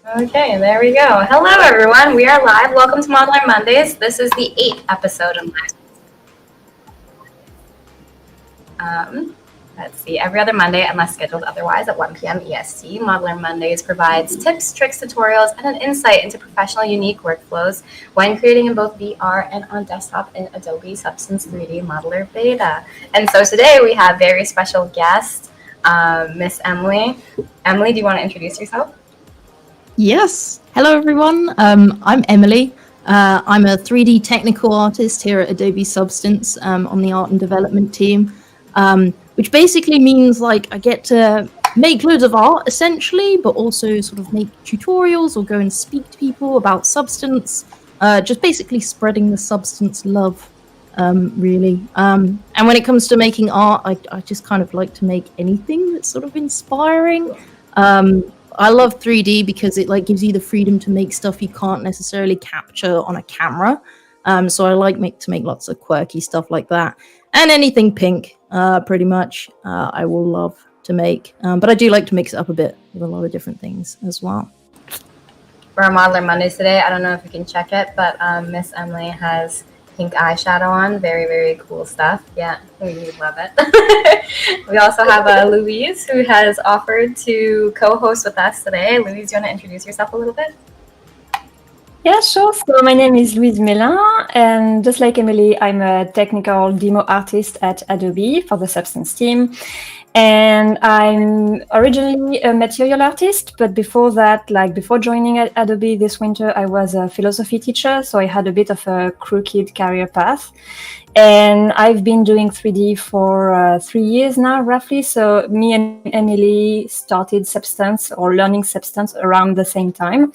Okay, there we go. Hello, everyone. We are live. Welcome to Modeler Mondays. This is the 8th episode of let's see, every other Monday, unless scheduled otherwise, at 1 p.m. EST. Modeler Mondays provides tips, tricks, tutorials, and an insight into professional, unique workflows when creating in both VR and on desktop in Adobe Substance 3D Modeler Beta. And so today we have very special guest, Miss Emily. Emily, do you want to introduce yourself? Yes. Hello, everyone. I'm Emily. I'm a 3D technical artist here at Adobe Substance on the art and development team, which basically means I get to make loads of art essentially, but also sort of make tutorials or go and speak to people about Substance, just basically spreading the Substance love, really. And when it comes to making art, I just kind of like to make anything that's sort of inspiring. I love 3D because it gives you the freedom to make stuff you can't necessarily capture on a camera. So I like to make lots of quirky stuff like that, and anything pink, pretty much. I will love to make, but I do like to mix it up a bit with a lot of different things as well. For our Modeler Mondays today, I don't know if you can check it, but Miss Emily has pink eyeshadow on. Very, very cool stuff. Yeah, we love it. We also have Louise, who has offered to co-host with us today. Louise, do you want to introduce yourself a little bit? Yeah, sure. So my name is Louise Mélin, and just like Emily, I'm a technical demo artist at Adobe for the Substance team. And I'm originally a material artist, but before that, before joining Adobe this winter, I was a philosophy teacher, so I had a bit of a crooked career path. And I've been doing 3D for 3 years now, roughly. So me and Emily started Substance or learning Substance around the same time.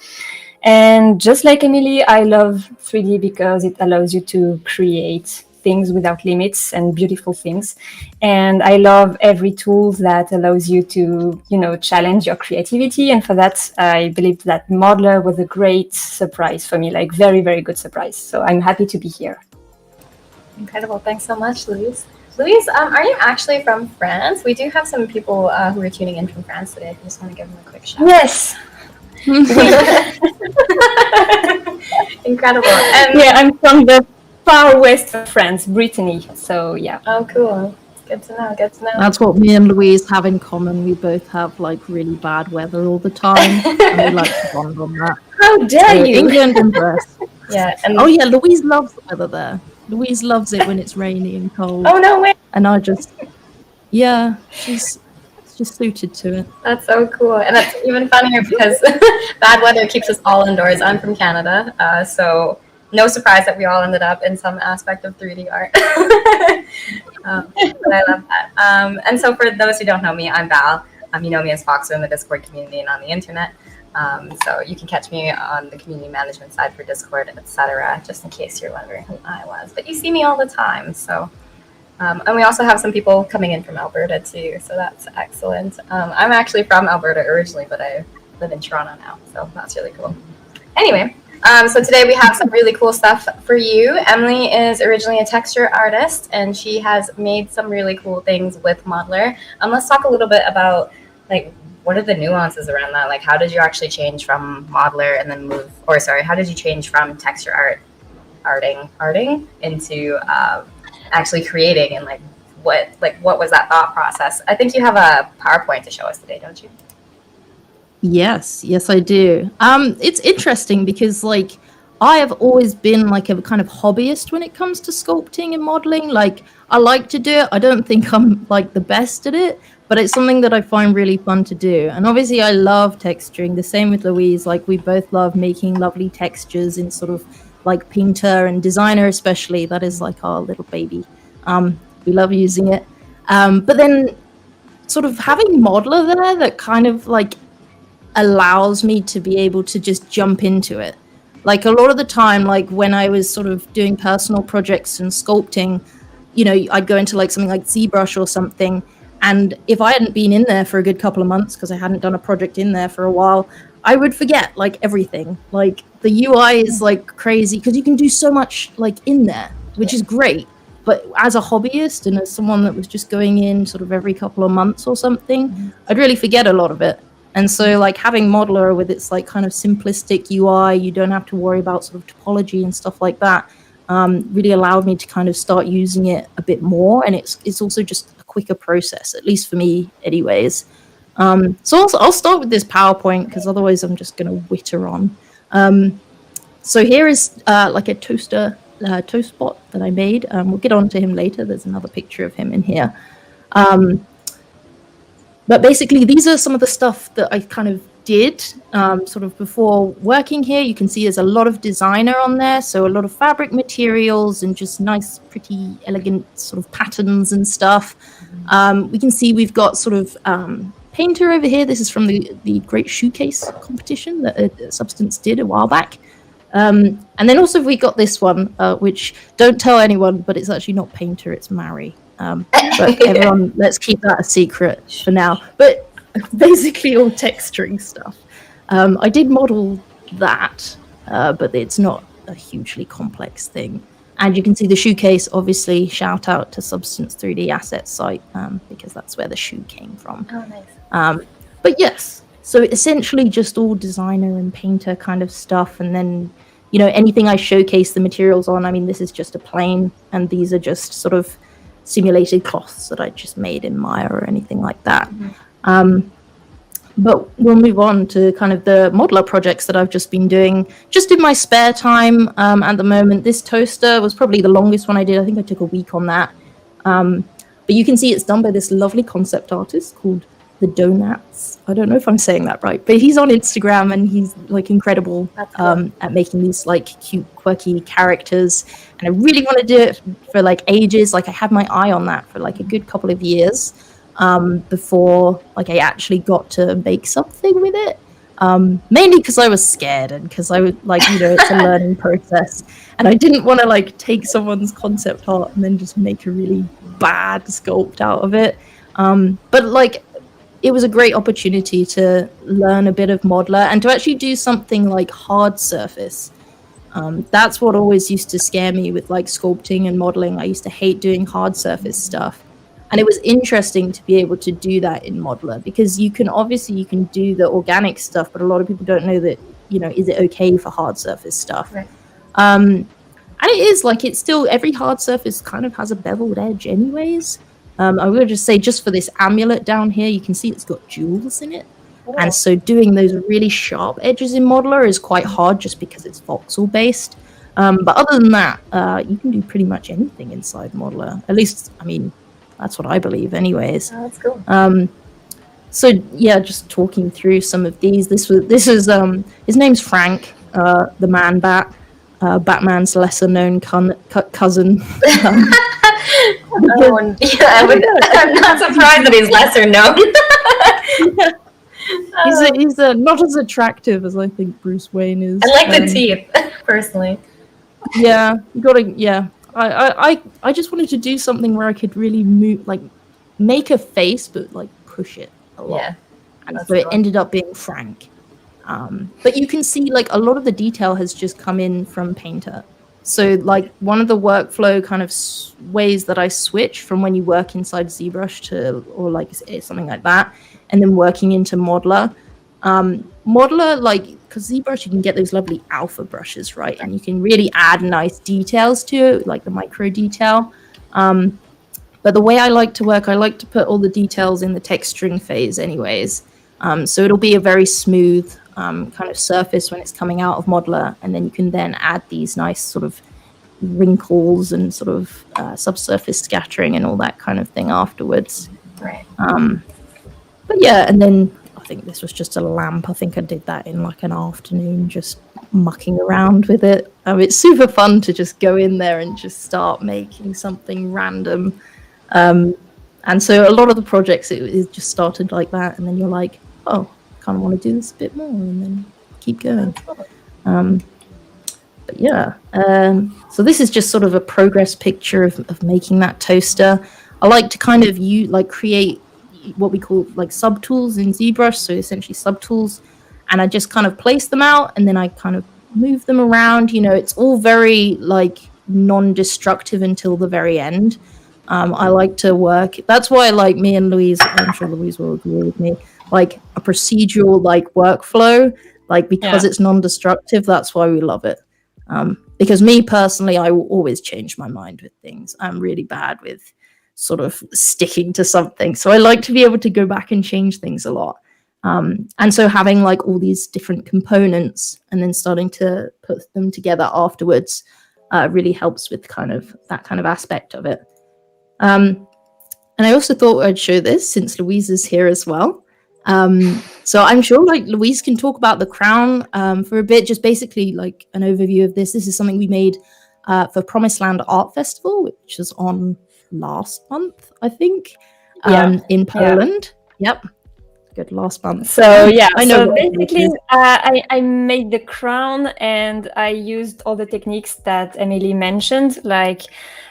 And just like Emily, I love 3D because it allows you to create things without limits and beautiful things. And I love every tool that allows you to, challenge your creativity. And for that, I believe that Modeler was a great surprise for me, very, very good surprise. So I'm happy to be here. Incredible. Thanks so much, Louise. Louise, are you actually from France? We do have some people who are tuning in from France today. I just want to give them a quick shout. Yes. Incredible. And yeah, I'm from the far west of France, Brittany. So yeah. Oh, cool. Good to know. Good to know. That's what me and Louise have in common. We both have really bad weather all the time, and we like to bond on that. How dare you? England and Brest. Yeah. And oh yeah, Louise loves the weather there. Louise loves it when it's rainy and cold. Oh no way. And I just, yeah, she's just suited to it. That's so cool. And that's even funnier because bad weather keeps us all indoors. I'm from Canada, so no surprise that we all ended up in some aspect of 3D art. But I love that. And so for those who don't know me, I'm Val. You know me as foxxr in the Discord community and on the internet. So you can catch me on the community management side for Discord, etc., just in case you're wondering who I was. But you see me all the time. So, and we also have some people coming in from Alberta too. So that's excellent. I'm actually from Alberta originally, but I live in Toronto now. So that's really cool. Anyway. So today we have some really cool stuff for you. Emily is originally a texture artist, and she has made some really cool things with Modeler. Let's talk a little bit about what are the nuances around that? How did you actually change from Modeler and then how did you change from texture arting into actually creating, and what was that thought process? I think you have a PowerPoint to show us today, don't you? Yes, I do. It's interesting because I have always been a kind of hobbyist when it comes to sculpting and modeling. I like to do it. I don't think I'm the best at it, but it's something that I find really fun to do. And obviously I love texturing. The same with Louise. We both love making lovely textures in sort of Painter and Designer especially. That is our little baby. We love using it. But then sort of having Modeler there that kind of allows me to be able to just jump into it. A lot of the time, when I was sort of doing personal projects and sculpting, I'd go into something like ZBrush or something, and if I hadn't been in there for a good couple of months because I hadn't done a project in there for a while, I would forget everything. The UI is crazy because you can do so much in there, which is great. But as a hobbyist and as someone that was just going in sort of every couple of months or something, I'd really forget a lot of it. And so like having Modeler with its like kind of simplistic UI, you don't have to worry about sort of topology and stuff like that, really allowed me to kind of start using it a bit more. And it's also just a quicker process, at least for me anyways. So I'll start with this PowerPoint because otherwise I'm just going to witter on. So here is like a toast bot that I made. We'll get on to him later. There's another picture of him in here. But basically, these are some of the stuff that I kind of did sort of before working here. You can see there's a lot of designer on there. So a lot of fabric materials and just nice, pretty, elegant sort of patterns and stuff. We can see we've got sort of painter over here. This is from the Great Shoecase competition that Substance did a while back. And then also we got this one, which don't tell anyone, but it's actually not painter, it's Mary. But everyone, let's keep that a secret for now. But basically all texturing stuff. I did model that, but it's not a hugely complex thing. And you can see the Shoecase, obviously, shout out to Substance 3D Assets site, because that's where the shoe came from. Oh, nice. But yes, so essentially just all designer and painter kind of stuff. And then, you know, anything I showcase the materials on, I mean, this is just a plane, and these are just sort of simulated cloths that I just made in Maya or anything like that. But we'll move on to kind of the modeler projects that I've just been doing just in my spare time at the moment. This toaster was probably the longest one I did. I think I took a week on that. But you can see it's done by this lovely concept artist called The Donuts. I don't know if I'm saying that right, but he's on Instagram and he's like incredible at making these like cute, quirky characters. And I really want to do it for like ages. Like I had my eye on that for like a good couple of years before like I actually got to make something with it. Mainly because I was scared and because I was like, you know, it's a learning process. And I didn't want to like take someone's concept art and then just make a really bad sculpt out of it. But like, it was a great opportunity to learn a bit of Modeler and to actually do something like hard surface. That's what always used to scare me with like sculpting and modeling. I used to hate doing hard surface stuff. And it was interesting to be able to do that in Modeler because you can do the organic stuff, but a lot of people don't know that, you know, is it okay for hard surface stuff? Right. And it is like, it's still, every hard surface kind of has a beveled edge anyways. I will just say, just for this amulet down here, you can see it's got jewels in it. Oh. And so doing those really sharp edges in Modeler is quite hard just because it's voxel based. But other than that, you can do pretty much anything inside Modeler. At least, I mean, that's what I believe anyways. Oh, that's cool. So yeah, just talking through some of these. This is his name's Frank, the Man Bat, Batman's lesser known cousin. I'm not surprised that he's lesser known. Yeah. He's not as attractive as I think Bruce Wayne is. I like the teeth, personally. Yeah, you gotta. Yeah, I just wanted to do something where I could really move, like, make a face, but like push it a lot. Yeah, and so it ended up being Frank. But you can see like a lot of the detail has just come in from Painter. So like one of the workflow kind of ways that I switch from when you work inside ZBrush to, or like something like that, and then working into Modeler. Modeler, like, because ZBrush, you can get those lovely alpha brushes, right? And you can really add nice details to it, like the micro detail. But the way I like to work, I like to put all the details in the texturing phase anyways. So it'll be a very smooth kind of surface when it's coming out of Modeler, and then you can then add these nice sort of wrinkles and sort of subsurface scattering and all that kind of thing afterwards. Right. But yeah, and then I think this was just a lamp. I think I did that in like an afternoon, just mucking around with it. It's super fun to just go in there and just start making something random. And so a lot of the projects, it just started like that, and then you're like, oh, kind of want to do this a bit more, and then keep going. But yeah, so this is just sort of a progress picture of making that toaster. I like to kind of create what we call like subtools in ZBrush, so essentially subtools, and I just kind of place them out, and then I kind of move them around. You know, it's all very like non-destructive until the very end. I like to work. That's why, like, me and Louise, I'm sure Louise will agree with me. like a procedural like workflow, like because it's non-destructive. That's why we love it. Because me personally, I will always change my mind with things. I'm really bad with sort of sticking to something, so I like to be able to go back and change things a lot. And so having like all these different components and then starting to put them together afterwards really helps with kind of that kind of aspect of it. And I also thought I'd show this since Louise is here as well. So I'm sure like Louise can talk about the crown for a bit, just basically like an overview of this. This is something we made for Promised Land Art Festival, which was on last month, I think, in Poland. Yep. Good, last month. So I know. So basically, I made the crown, and I used all the techniques that Emily mentioned, like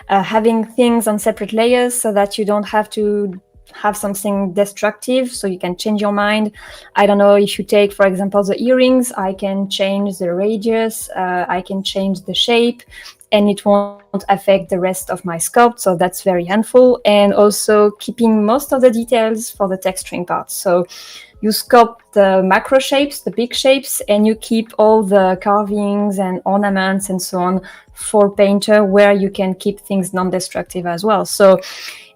having things on separate layers so that you don't have to have something destructive, so you can change your mind. I don't know, if you take, for example, the earrings, I can change the radius, I can change the shape, and it won't affect the rest of my sculpt. So that's very helpful. And also keeping most of the details for the texturing part. So you sculpt the macro shapes, the big shapes, and you keep all the carvings and ornaments and so on for Painter, where you can keep things non-destructive as well. So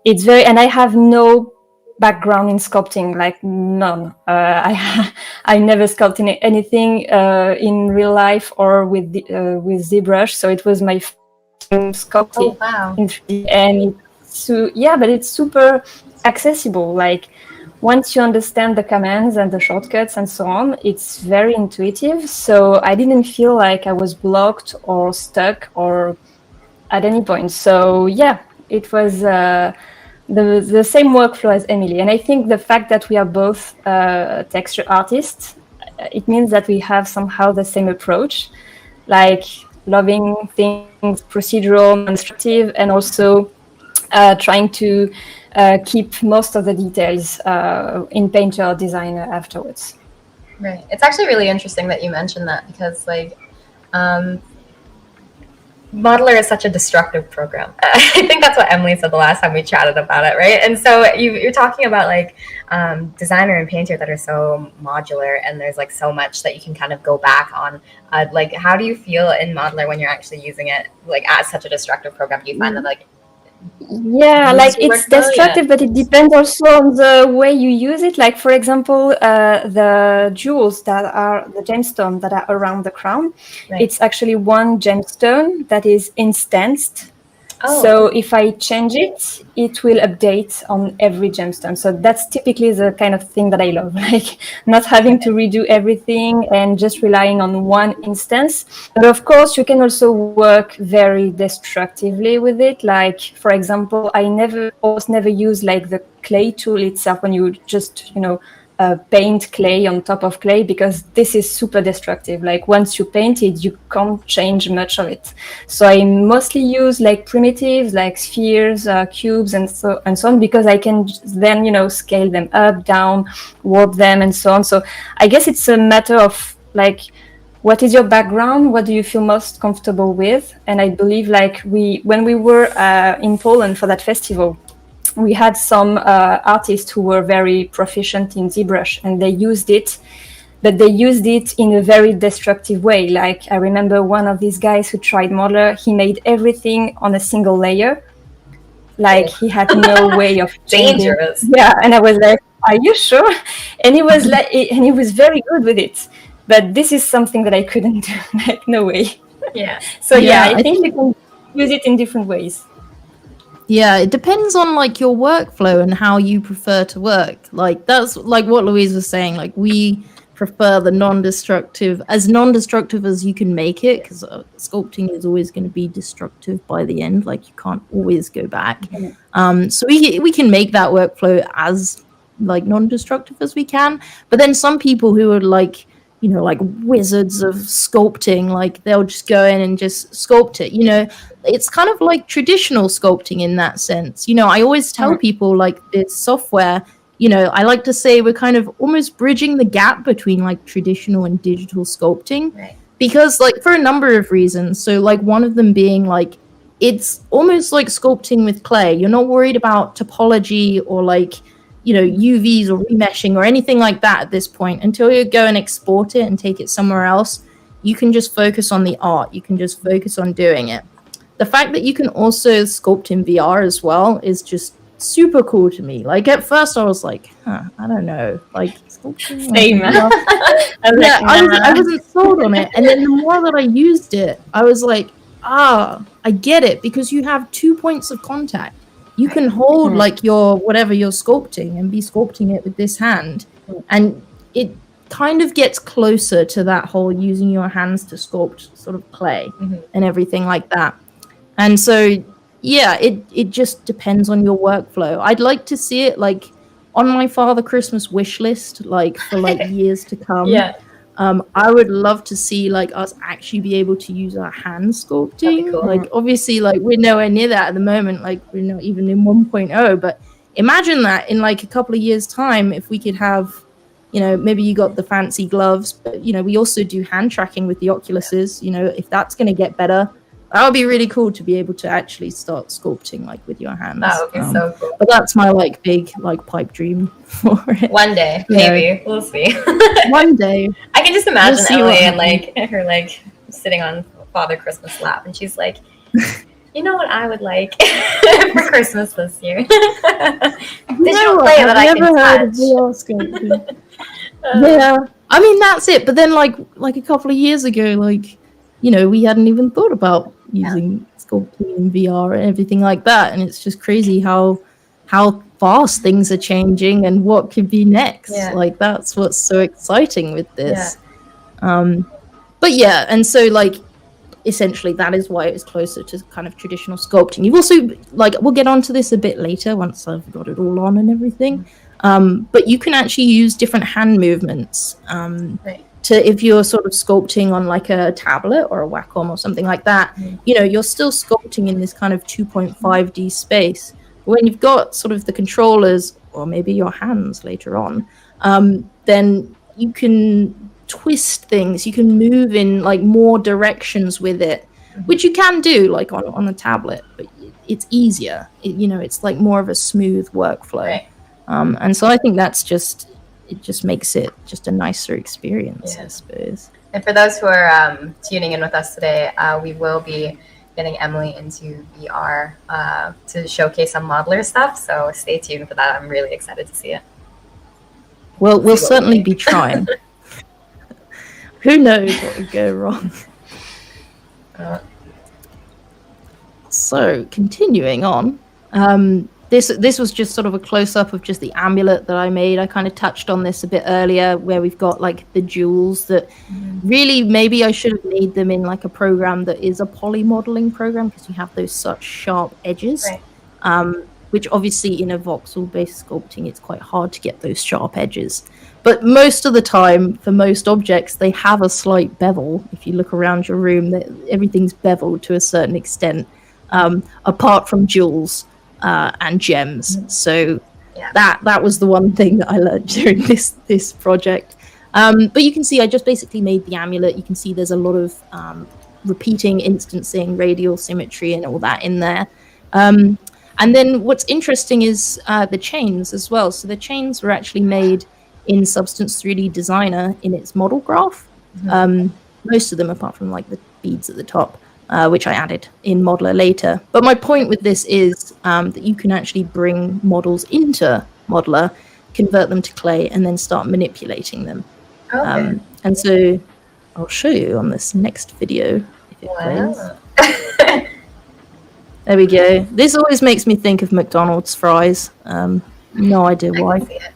it's very, and I have no background in sculpting, like none. I never sculpted anything in real life or with ZBrush, so it was my first time sculpting in 3D, and but it's super accessible. Like once you understand the commands and the shortcuts and so on, it's very intuitive. So I didn't feel like I was blocked or stuck or at any point. So yeah, it was the same workflow as Emily. And I think the fact that we are both texture artists, it means that we have somehow the same approach, like loving things procedural, constructive, and also trying to keep most of the details in Painter or Designer afterwards. Right. It's actually really interesting that you mentioned that, because like Modeler is such a destructive program. I think that's what Emily said the last time we chatted about it, right? And so you're talking about like Designer and Painter that are so modular, and there's like so much that you can kind of go back on. Like, how do you feel in Modeler when you're actually using it like as such a destructive program? Do you find that like like it's destructive, but it depends also on the way you use it. Like, for example, the jewels that are the gemstone that are around the crown, it's actually one gemstone that is instanced. So if I change it, it will update on every gemstone. So that's typically the kind of thing that I love, like not having to redo everything and just relying on one instance. But of course, you can also work very destructively with it. Like, for example, I almost never use like the clay tool itself when you just, paint clay on top of clay, because this is super destructive. Like once you paint it, you can't change much of it. So I mostly use like primitives, like spheres, cubes, and so on, because I can then scale them up, down, warp them, and so on. So I guess it's a matter of like, what is your background? What do you feel most comfortable with? And I believe like when we were in Poland for that festival, we had some artists who were very proficient in ZBrush, and they used it, but they used it in a very destructive way. Like, I remember one of these guys who tried Modeler, he made everything on a single layer. Like, he had no way of changing. Dangerous. Yeah, and I was like, are you sure? And he was like, and he was very good with it. But this is something that I couldn't do. Like, no way. Yeah. So yeah, I think you can use it in different ways. Yeah, it depends on like your workflow and how you prefer to work. Like that's like what Louise was saying. Like we prefer the non-destructive as you can make it, because sculpting is always going to be destructive by the end. Like you can't always go back. So we can make that workflow as like non-destructive as we can. But then some people who are like, like wizards of sculpting, like they'll just go in and just sculpt it. It's kind of like traditional sculpting in that sense. I always tell people like this software, I like to say we're kind of almost bridging the gap between like traditional and digital sculpting, because like for a number of reasons. So like one of them being like, it's almost like sculpting with clay. You're not worried about topology or like, UVs or remeshing or anything like that at this point. Until you go and export it and take it somewhere else, you can just focus on the art. You can just focus on doing it. The fact that you can also sculpt in VR as well is just super cool to me. Like at first I was like, I don't know, like sculpting. Same. I wasn't sold on it. And then the more that I used it, I was like, I get it, because you have 2 points of contact. You can hold like your whatever you're sculpting and be sculpting it with this hand, and it kind of gets closer to that whole using your hands to sculpt sort of clay and everything like that. And so yeah, it just depends on your workflow. I'd like to see it like on my Father Christmas wish list, like for like years to come. Yeah. I would love to see like us actually be able to use our hand sculpting. Cool. Like obviously like we're nowhere near that at the moment, like we're not even in 1.0, but imagine that in like a couple of years time, if we could have, maybe you got the fancy gloves, but we also do hand tracking with the Oculuses. If that's going to get better, that would be really cool to be able to actually start sculpting like with your hands. That would be so cool. But that's my like big like pipe dream for it. One day, maybe. We'll see. One day. I can just imagine Emily and like her like sitting on Father Christmas lap, and she's like, you know what I would like for Christmas this year? Digital clay that I can touch. Sculpting. Yeah. I mean that's it. But then like a couple of years ago, like, we hadn't even thought about using sculpting in VR and everything like that. And it's just crazy how fast things are changing and what could be next. Yeah. Like that's what's so exciting with this. But yeah, and so like essentially that is why it's closer to kind of traditional sculpting. You've also like, we'll get onto this a bit later once I've got it all on and everything. But you can actually use different hand movements. If you're sort of sculpting on like a tablet or a Wacom or something like that, you're still sculpting in this kind of 2.5D space. When you've got sort of the controllers or maybe your hands later on, then you can twist things. You can move in like more directions with it, which you can do like on a tablet, but it's easier. It's like more of a smooth workflow. Right. And so I think it just makes it just a nicer experience, I suppose. And for those who are tuning in with us today, we will be getting Emily into VR to showcase some modeler stuff. So stay tuned for that. I'm really excited to see it. Well, we'll certainly be trying. Who knows what would go wrong? So continuing on. This was just sort of a close-up of just the amulet that I made. I kind of touched on this a bit earlier, where we've got like the jewels that really maybe I should have made them in like a program that is a poly modeling program, because you have those such sharp edges, which obviously in a voxel-based sculpting, it's quite hard to get those sharp edges. But most of the time, for most objects, they have a slight bevel. If you look around your room, everything's beveled to a certain extent, apart from jewels. And gems. So that was the one thing that I learned during this project. But you can see I just basically made the amulet. You can see there's a lot of repeating, instancing, radial symmetry and all that in there. And then what's interesting is the chains as well. So the chains were actually made in Substance 3D Designer in its model graph. Most of them, apart from like the beads at the top. Which I added in Modeler later. But my point with this is that you can actually bring models into Modeler, convert them to clay, and then start manipulating them. Okay. And so I'll show you on this next video, if it plays. There we go. This always makes me think of McDonald's fries. No idea why. I can see it.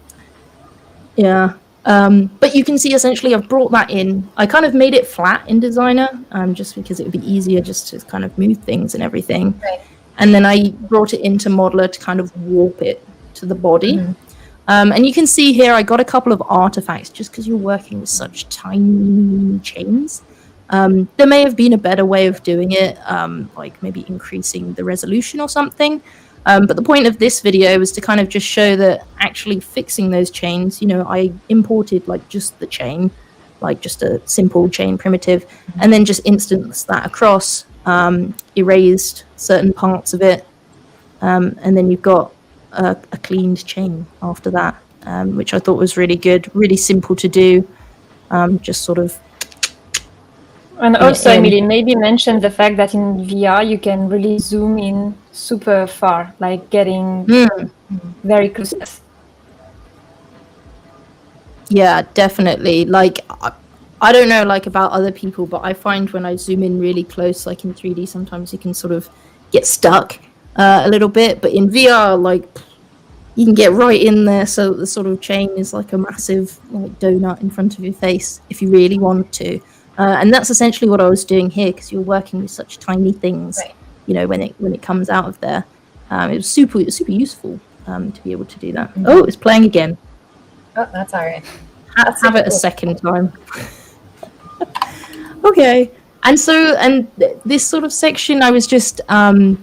Yeah. But you can see essentially I've brought that in. I kind of made it flat in Designer, just because it would be easier just to kind of move things and everything. Right. And then I brought it into Modeler to kind of warp it to the body. And you can see here I got a couple of artifacts just because you're working with such tiny chains. There may have been a better way of doing it, like maybe increasing the resolution or something. But the point of this video was to kind of just show that actually fixing those chains, I imported like just the chain, like just a simple chain primitive, and then just instanced that across, erased certain parts of it. And then you've got a cleaned chain after that, which I thought was really good, really simple to do. Just sort of. And also, Emily, maybe mention the fact that in VR you can really zoom in super far, like getting very close. Yeah, definitely. Like, I don't know, like, about other people, but I find when I zoom in really close, like in 3D, sometimes you can sort of get stuck a little bit. But in VR, like, you can get right in there, so the sort of chain is like a massive like donut in front of your face if you really want to. And that's essentially what I was doing here, because you're working with such tiny things, Right. you know, when it comes out of there. It was super useful to be able to do that. Oh, it's playing again. Oh, that's all right. Have it a second time. Okay. And so, this sort of section, I was just kind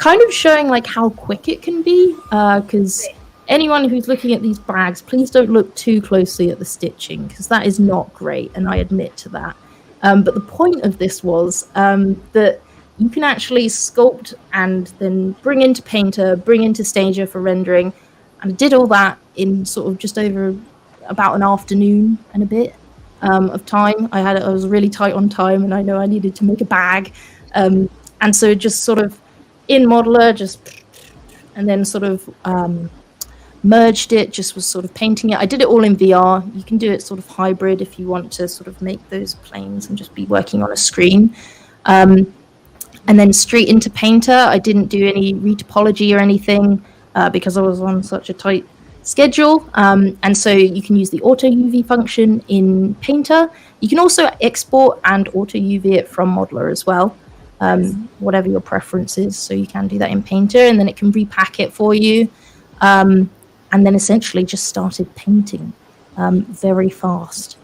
of showing like how quick it can be, because anyone who's looking at these bags, please don't look too closely at the stitching, because that is not great, and I admit to that. But the point of this was that you can actually sculpt and then bring into Painter, bring into Stager for rendering, and I did all that in sort of just over about an afternoon and a bit of time. I was really tight on time, and I know I needed to make a bag, and so just sort of in Modeler, and then sort of merged it, just was sort of painting it. I did it all in VR. You can do it sort of hybrid if you want to sort of make those planes and just be working on a screen. And then straight into Painter. I didn't do any retopology or anything because I was on such a tight schedule. And so you can use the auto UV function in Painter. You can also export and auto UV it from Modeler as well, whatever your preference is. So you can do that in Painter, and then it can repack it for you. And then essentially just started painting very fast.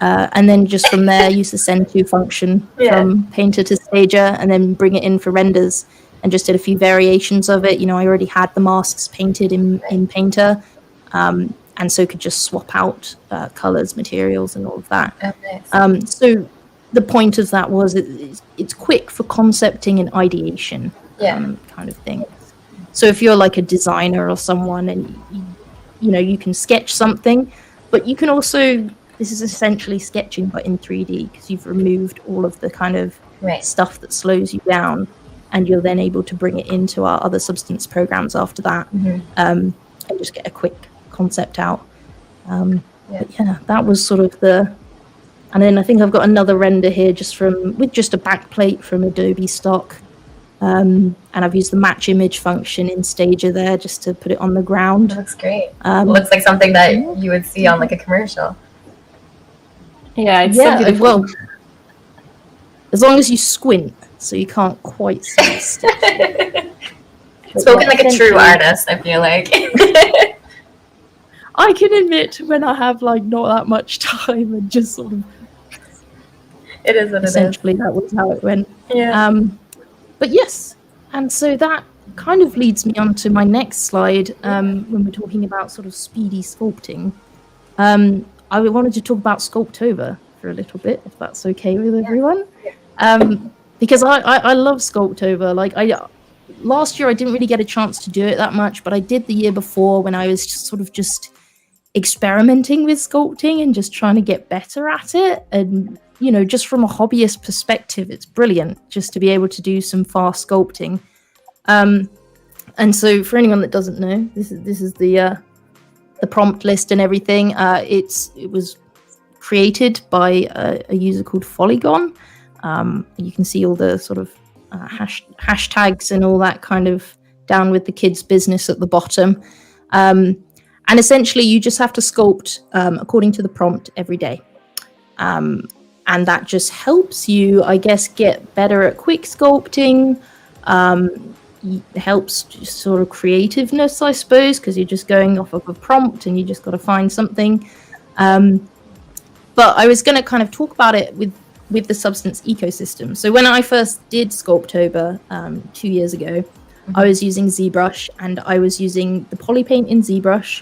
And then just from there, use the send to function from Painter to Stager, and then bring it in for renders, and just did a few variations of it. You know, I already had the masks painted in Painter, and so could just swap out colors, materials, and all of that. Oh, nice. So the point of that was it's quick for concepting and ideation kind of thing. So if you're like a designer or someone, and you know, you can sketch something, but you can also, this is essentially sketching but in 3D, because you've removed all of the kind of stuff that slows you down, and you're then able to bring it into our other Substance programs after that, and just get a quick concept out. But yeah, that was sort of and then I think I've got another render here with just a backplate from Adobe stock. And I've used the match image function in Stager there just to put it on the ground. That looks great. It looks like something that you would see on like a commercial. Yeah, it's so beautiful. Well, as long as you squint, so you can't quite see the stitch. Spoken like a true artist, I feel like. I can admit when I have like not that much time and just sort of. It is what it is. Essentially, that was how it went. Yeah. But yes, and so that kind of leads me on to my next slide when we're talking about sort of speedy sculpting. I wanted to talk about Sculptober for a little bit, if that's okay with everyone. Because I love Sculptober. Like last year I didn't really get a chance to do it that much, but I did the year before when I was just experimenting with sculpting and just trying to get better at it. And you know, just from a hobbyist perspective, it's brilliant just to be able to do some fast sculpting. And so for anyone that doesn't know, this is the prompt list and everything. It was created by a user called Polygon. You can see all the sort of hashtags and all that kind of down with the kids' business at the bottom. And essentially, you just have to sculpt according to the prompt every day. And that just helps you, I guess, get better at quick sculpting. Helps just sort of creativeness, I suppose, because you're just going off of a prompt and you just got to find something. But I was going to kind of talk about it with the Substance ecosystem. So when I first did Sculptober 2 years ago, I was using ZBrush, and I was using the Polypaint in ZBrush,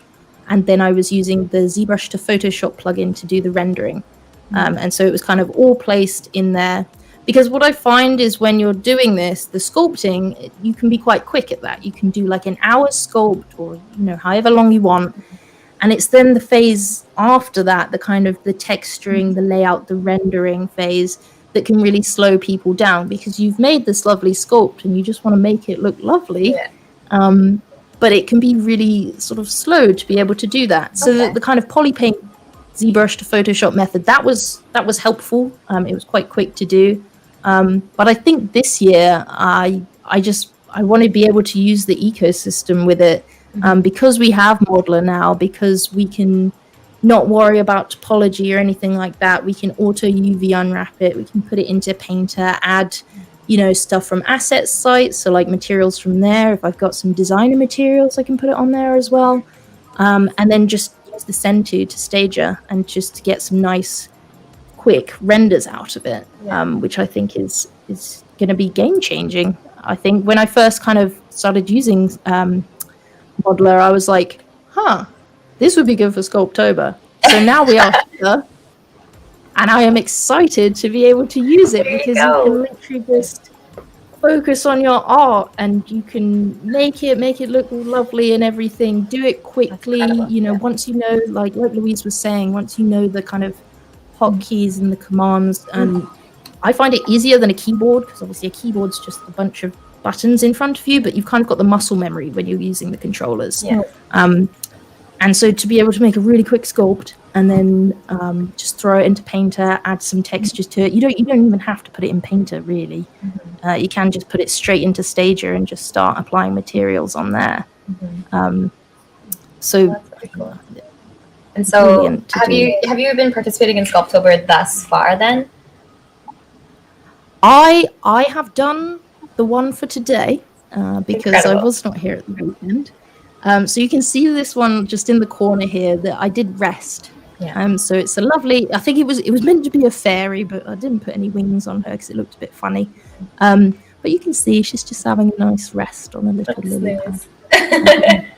and then I was using the ZBrush to Photoshop plugin to do the rendering. And so it was kind of all placed in there. because what I find is when you're doing this, the sculpting, you can be quite quick at that. You can do like an hour sculpt, or however long you want, and it's then the phase after that, the kind of the texturing, the layout, the rendering phase, that can really slow people down, because you've made this lovely sculpt and you just want to make it look lovely. But it can be really sort of slow to be able to do that. So the kind of polypaint ZBrush to Photoshop method, that was helpful. It was quite quick to do. But I think this year I want to be able to use the ecosystem with it, because we have Modeler now, because we can not worry about topology or anything like that. We can auto UV unwrap it. We can put it into Painter, add stuff from assets sites, so like materials from there. If I've got some designer materials, I can put it on there as well, and then just use the Send to Stager and just to get some nice quick renders out of it, which I think is going to be game changing. I think when I first kind of started using Modeler, I was like, this would be good for Sculptober. So now we are here, and I am excited to be able to use it, because you can literally just focus on your art and you can make it look lovely and everything. Do it quickly, once like Louise was saying, once you know the kind of hotkeys and the commands. And I find it easier than a keyboard, because obviously a keyboard's just a bunch of buttons in front of you, but you've kind of got the muscle memory when you're using the controllers. And so to be able to make a really quick sculpt and then just throw it into Painter, add some textures to it. You don't even have to put it in Painter, really. You can just put it straight into Stager and just start applying materials on there. So that's pretty cool. And so have you been participating in Sculptober thus far then? I have done the one for today, because Incredible. I was not here at the weekend. So you can see this one just in the corner here that I did rest. So it's a lovely, I think it was meant to be a fairy, but I didn't put any wings on her because it looked a bit funny. But you can see she's just having a nice rest on a little lily pad.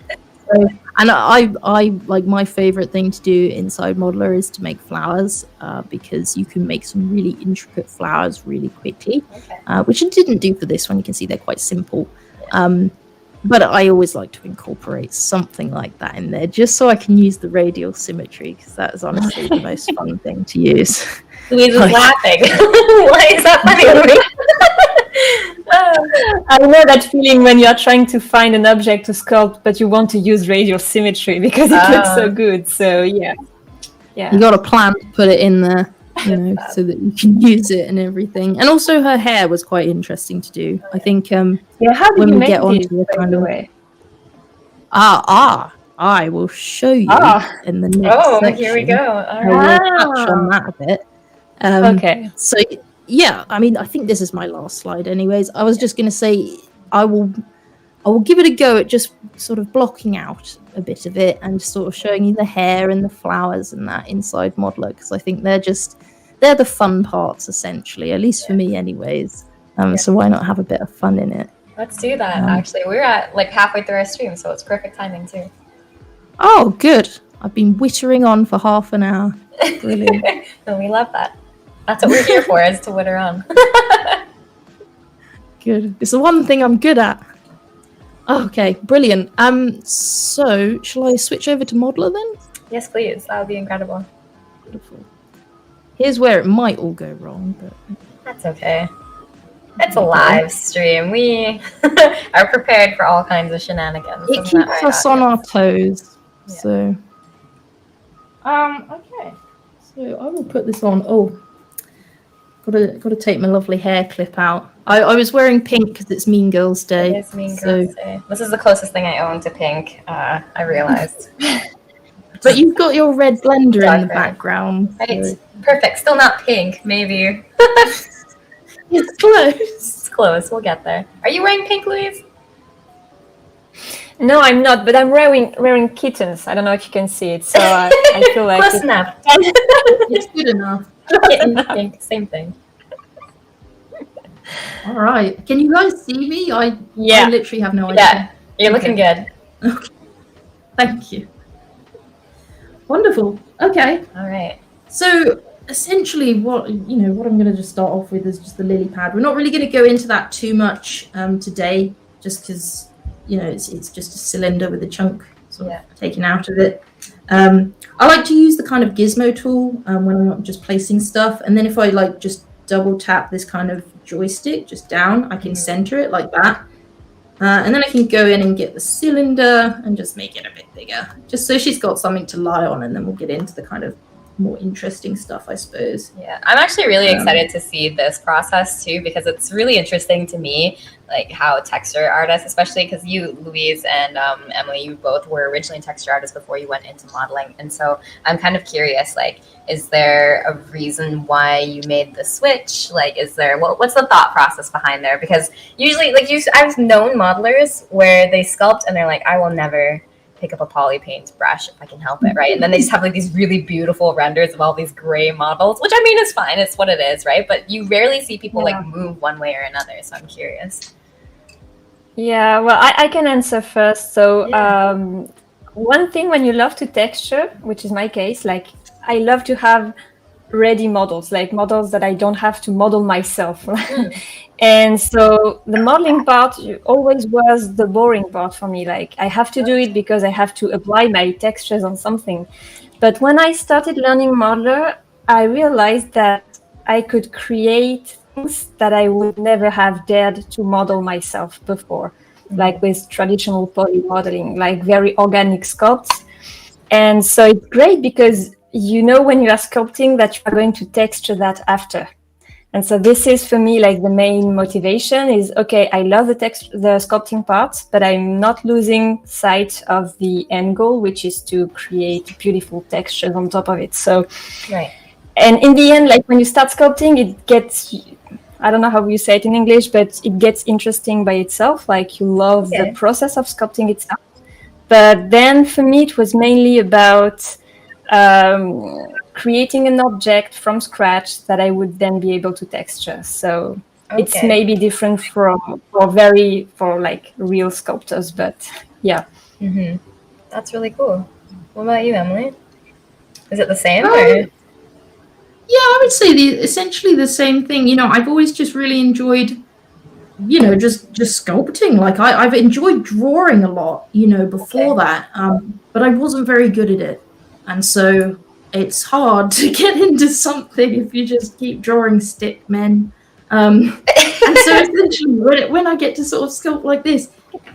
And I like, my favorite thing to do inside Modeler is to make flowers, because you can make some really intricate flowers really quickly, which I didn't do for this one. You can see they're quite simple. But I always like to incorporate something like that in there, just so I can use the radial symmetry, because that is honestly the most fun thing to use. Louise is laughing. Why is that funny? I know that feeling when you're trying to find an object to sculpt, but you want to use radial symmetry because it looks so good. So yeah. You got a plan to put it in there, so that you can use it and everything. And also her hair was quite interesting to do. I think how did when you we make get it, onto the by kind the of way? I will show you in the next section. Here we go. All I right. will touch on that a bit. Okay. So yeah, I mean, I think this is my last slide anyways. I was just going to say I will give it a go at just sort of blocking out a bit of it and sort of showing you the hair and the flowers and that inside Modeler, because I think they're the fun parts, essentially, at least for me anyways. So why not have a bit of fun in it? Let's do that, actually. We're at like halfway through our stream, so it's perfect timing too. Oh, good. I've been wittering on for half an hour. Brilliant. And we love that. That's what we're here for, is to witter on. Good. It's the one thing I'm good at. Okay, brilliant. So shall I switch over to Modeler then? Yes, please. That would be incredible. Beautiful. Here's where it might all go wrong, but That's okay. It's a live stream. We are prepared for all kinds of shenanigans. it Isn't that keeps right, us on our toes. Yeah. So okay. So I will put this on. Oh, gotta take my lovely hair clip out. I was wearing pink because it's Mean Girls Day. It's Mean Girls Day. This is the closest thing I own to pink, I realized. But you've got your red blender in the Darker. background. Right. So Perfect. Still not pink, maybe. it's close. It's close. We'll get there. Are you wearing pink, Louise? No, I'm not, but I'm wearing kittens. I don't know if you can see it, so I feel like Close enough. It's good enough. Kitten, pink, same thing. All right. Can you guys see me? I literally have no idea. Yeah, you're looking good. Okay. Thank you. Wonderful. Okay. All right. So essentially what I'm going to just start off with is just the lily pad. We're not really going to go into that too much today, just because it's just a cylinder with a chunk sort of taken out of it. I like to use the kind of gizmo tool when I'm not just placing stuff, and then if I like just double tap this kind of joystick just down, I can center it like that, and then I can go in and get the cylinder and just make it a bit bigger, just so she's got something to lie on, and then we'll get into the kind of more interesting stuff, I suppose. Yeah, I'm actually really excited to see this process too, because it's really interesting to me, like how texture artists, especially because you, Louise, and Emily, you both were originally texture artists before you went into modeling. And so I'm kind of curious, like, is there a reason why you made the switch? Like, is there, what's the thought process behind there? Because usually, like, I've known modelers where they sculpt and they're like, I will never pick up a poly paint brush if I can help it, right? And then they just have like these really beautiful renders of all these gray models, which I mean is fine, it's what it is, right? But you rarely see people like move one way or another, so I'm curious. Yeah, well, I can answer first. So one thing, when you love to texture, which is my case, like I love to have ready models, like models that I don't have to model myself. And so the modeling part always was the boring part for me. Like I have to do it because I have to apply my textures on something. But when I started learning Modeler, I realized that I could create things that I would never have dared to model myself before, like with traditional poly modeling, like very organic sculpts. And so it's great because when you are sculpting that you are going to texture that after. And so this is for me like the main motivation is, okay, I love the sculpting part, but I'm not losing sight of the end goal, which is to create beautiful textures on top of it. So, and in the end, like when you start sculpting, it gets, I don't know how you say it in English, but it gets interesting by itself. Like you love the process of sculpting itself. But then for me, it was mainly about creating an object from scratch that I would then be able to texture. So it's maybe different for like real sculptors, but yeah. That's really cool. What about you, Emily? Is it the same? Yeah, I would say essentially the same thing. I've always just really enjoyed, just sculpting. Like I've enjoyed drawing a lot, before that, but I wasn't very good at it. And so it's hard to get into something if you just keep drawing stick men. And so essentially when I get to sort of sculpt like this,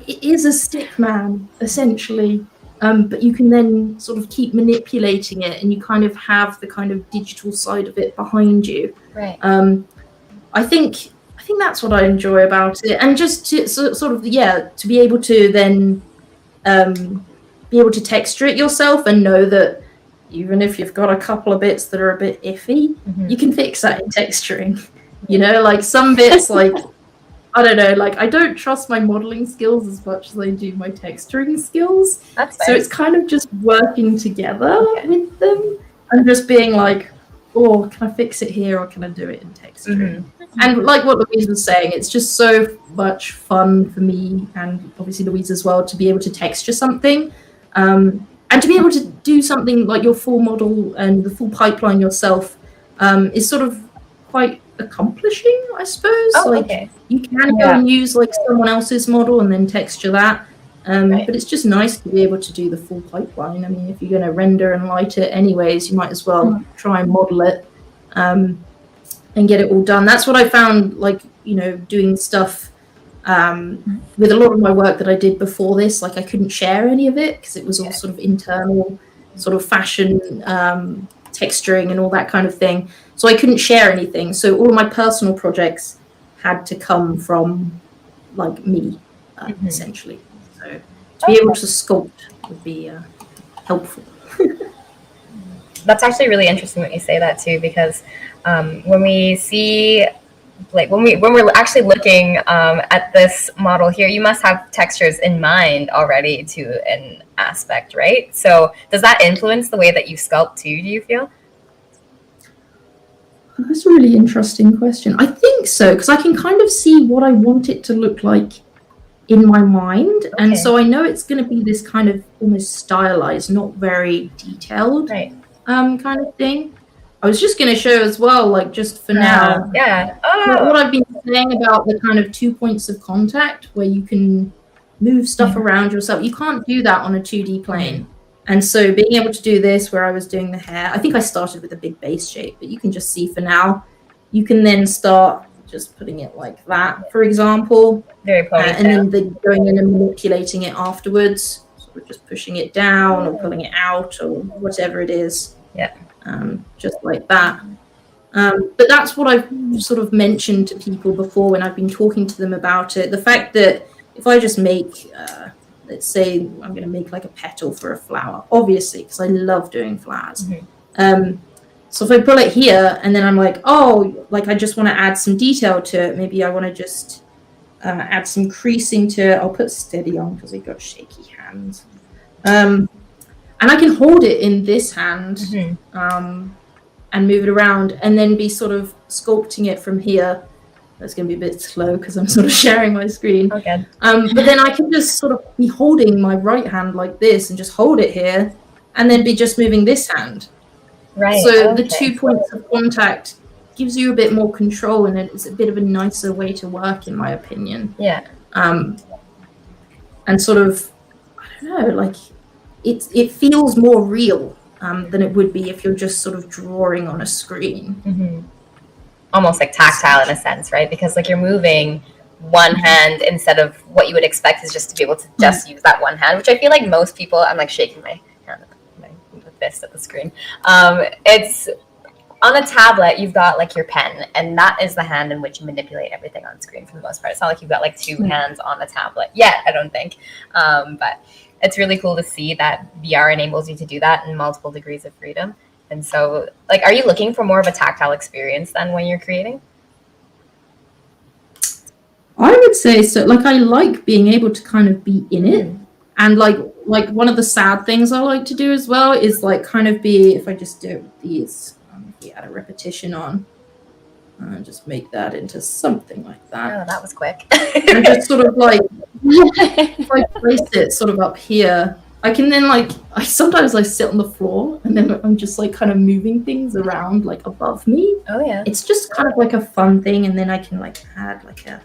it is a stick man, essentially. But you can then sort of keep manipulating it and you kind of have the kind of digital side of it behind you. Right. I think that's what I enjoy about it. And just to sort of, to be able to then be able to texture it yourself and know that even if you've got a couple of bits that are a bit iffy, you can fix that in texturing. Like some bits, like, I don't know, like I don't trust my modeling skills as much as I do my texturing skills. That's so it's kind of just working together with them and just being like, oh, can I fix it here or can I do it in texturing? And like what Louise was saying, it's just so much fun for me and obviously Louise as well to be able to texture something. And to be able to do something like your full model and the full pipeline yourself is sort of quite accomplishing, I suppose. You can go and use like someone else's model and then texture that. But it's just nice to be able to do the full pipeline. I mean, if you're going to render and light it anyways, you might as well try and model it and get it all done. That's what I found, like, doing stuff with a lot of my work that I did before this. Like I couldn't share any of it because it was all sort of internal sort of fashion texturing and all that kind of thing. So I couldn't share anything. So all of my personal projects had to come from like me, essentially. So to be able to sculpt would be helpful. That's actually really interesting that you say that too, because when we see, like when we're actually looking at this model here, you must have textures in mind already to an aspect, right? So does that influence the way that you sculpt too, do you feel? That's a really interesting question. I think so, because I can kind of see what I want it to look like in my mind. And so I know it's going to be this kind of almost stylized, not very detailed kind of thing. I was just going to show as well, like just for now. Yeah. What I've been saying about the kind of 2 points of contact where you can move stuff around yourself. You can't do that on a 2D plane. And so being able to do this where I was doing the hair, I think I started with a big base shape, but you can just see for now, you can then start just putting it like that, for example. Very and then going in and manipulating it afterwards, sort of just pushing it down or pulling it out or whatever it is. Yeah. Just like that. But that's what I've sort of mentioned to people before when I've been talking to them about it. The fact that if I just make, let's say I'm going to make like a petal for a flower, obviously, because I love doing flowers. So if I pull it here and then I'm like, oh, like I just want to add some detail to it. Maybe I want to just add some creasing to it. I'll put steady on because I've got shaky hands. And I can hold it in this hand and move it around and then be sort of sculpting it from here. That's going to be a bit slow because I'm sort of sharing my screen. Okay. But then I can just sort of be holding my right hand like this and just hold it here and then be just moving this hand. Right. So the 2 points of contact gives you a bit more control and it's a bit of a nicer way to work, in my opinion. Yeah. And sort of, I don't know, like it feels more real than it would be if you're just sort of drawing on a screen. Almost like tactile in a sense, right? Because like you're moving one hand instead of what you would expect is just to be able to just use that one hand, which I feel like most people, I'm like shaking my hand, my fist at the screen. It's on a tablet, you've got like your pen, and that is the hand in which you manipulate everything on screen for the most part. It's not like you've got like two hands on a tablet yet, I don't think. But it's really cool to see that VR enables you to do that in multiple degrees of freedom. And so, like, are you looking for more of a tactile experience then when you're creating? I would say so. Like, I like being able to kind of be in it. And like one of the sad things I like to do as well is like kind of be, if I just do it with these, if we add a repetition on, and just make that into something like that. Oh, that was quick. And just sort of like, if I place it sort of up here, I can then like, sometimes I sit on the floor and then I'm just like kind of moving things around like above me. Oh yeah. It's just kind of like a fun thing, and then I can like add like a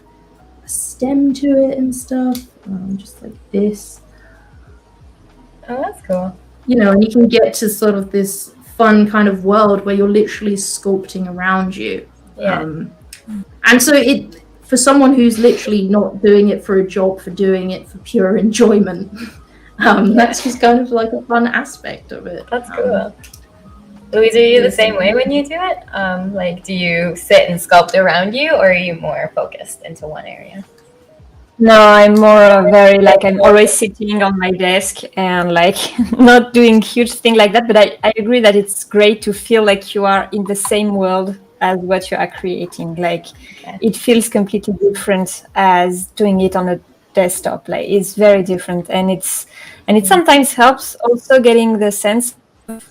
stem to it and stuff, just like this. Oh, that's cool. You know, and you can get to sort of this fun kind of world where you're literally sculpting around you. Yeah. And so it, for someone who's literally not doing it for a job, for doing it for pure enjoyment, that's just kind of like a fun aspect of it. That's cool. Louise, are you the same way when you do it? Like, do you sit and sculpt around you, or are you more focused into one area? No, I'm more very like I'm always sitting on my desk and like not doing huge thing like that. But I agree that it's great to feel like you are in the same world as what you are creating. Like it feels completely different as doing it on a desktop. Like it's very different, and it sometimes helps also getting the sense of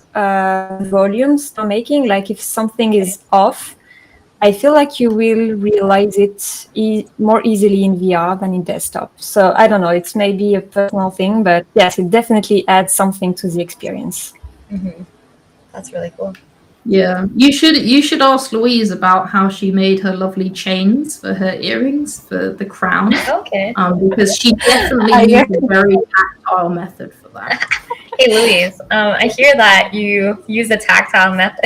volumes you're making. Like if something is off, I feel like you will realize it more easily in VR than in desktop. So I don't know, it's maybe a personal thing, but yes, it definitely adds something to the experience. That's really cool. Yeah, you should ask Louise about how she made her lovely chains for her earrings for the crown. Okay. Because she definitely used a very tactile method for that. Hey Louise, I hear that you use a tactile method.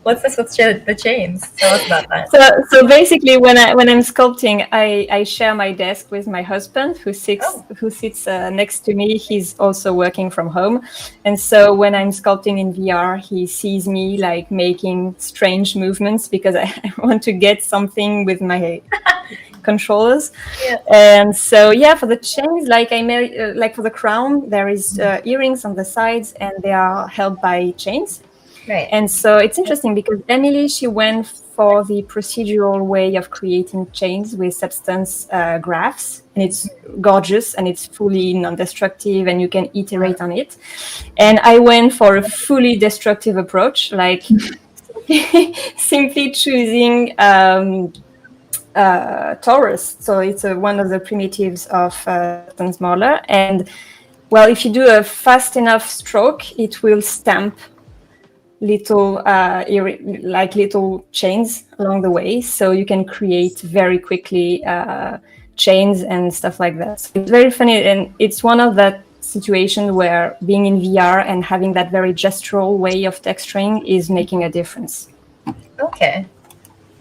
What's this with the chains? Tell us about that. So basically, when I'm sculpting, I share my desk with my husband, who sits next to me. He's also working from home, and so when I'm sculpting in VR, he sees me like making strange movements because I want to get something with my controllers. Yeah. And so for the chains, like I made, like for the crown, there is earrings on the sides, and they are held by chains. Right. And so it's interesting because Emily, she went for the procedural way of creating chains with Substance graphs, and it's gorgeous and it's fully non-destructive and you can iterate on it. And I went for a fully destructive approach, like simply choosing torus. So it's one of the primitives of Substance modeler. And well, if you do a fast enough stroke, it will stamp little little chains along the way, so you can create very quickly chains and stuff like that. So it's very funny, and it's one of that situations where being in VR and having that very gestural way of texturing is making a difference. Okay,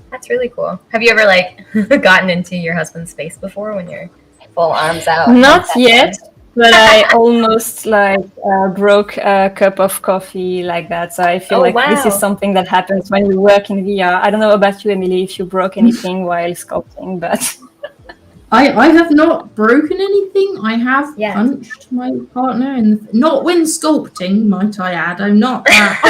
that's really cool. Have you ever like gotten into your husband's face before when you're full arms out? Not yet. But I almost broke a cup of coffee like that. So I feel this is something that happens when we work in VR. I don't know about you, Emily, if you broke anything while sculpting, but I have not broken anything. I have punched my partner, and not when sculpting, might I add. I'm not that,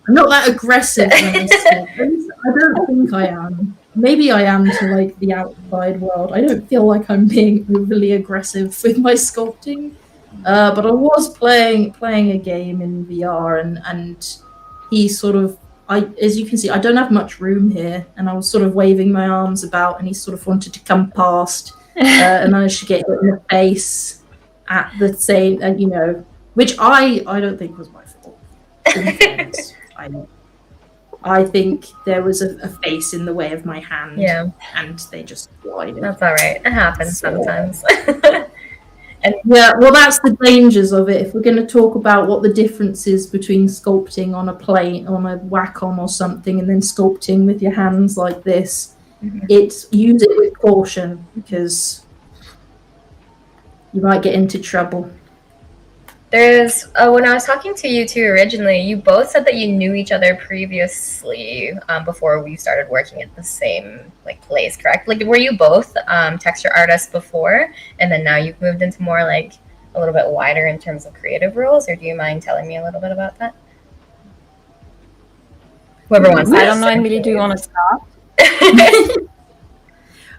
I'm not that aggressive when I sculpt. I don't think I am. Maybe I am to like the outside world. I don't feel like I'm being overly aggressive with my sculpting. But I was playing a game in VR, and he sort of, as you can see, I don't have much room here, and I was sort of waving my arms about, and he sort of wanted to come past, and managed to get hit in the face at the same, which I don't think was my fault. I think there was a face in the way of my hand, and they just collided. That's all right. It happens sometimes. And well, that's the dangers of it. If we're going to talk about what the difference is between sculpting on a plate, on a Wacom or something, and then sculpting with your hands like this, it's use it with caution, because you might get into trouble. There's when I was talking to you two originally, you both said that you knew each other previously before we started working at the same place, correct? Like, were you both texture artists before, and then now you've moved into more like a little bit wider in terms of creative roles, or do you mind telling me a little bit about that? Whoever wants. I don't know, Emily. Do you want to start?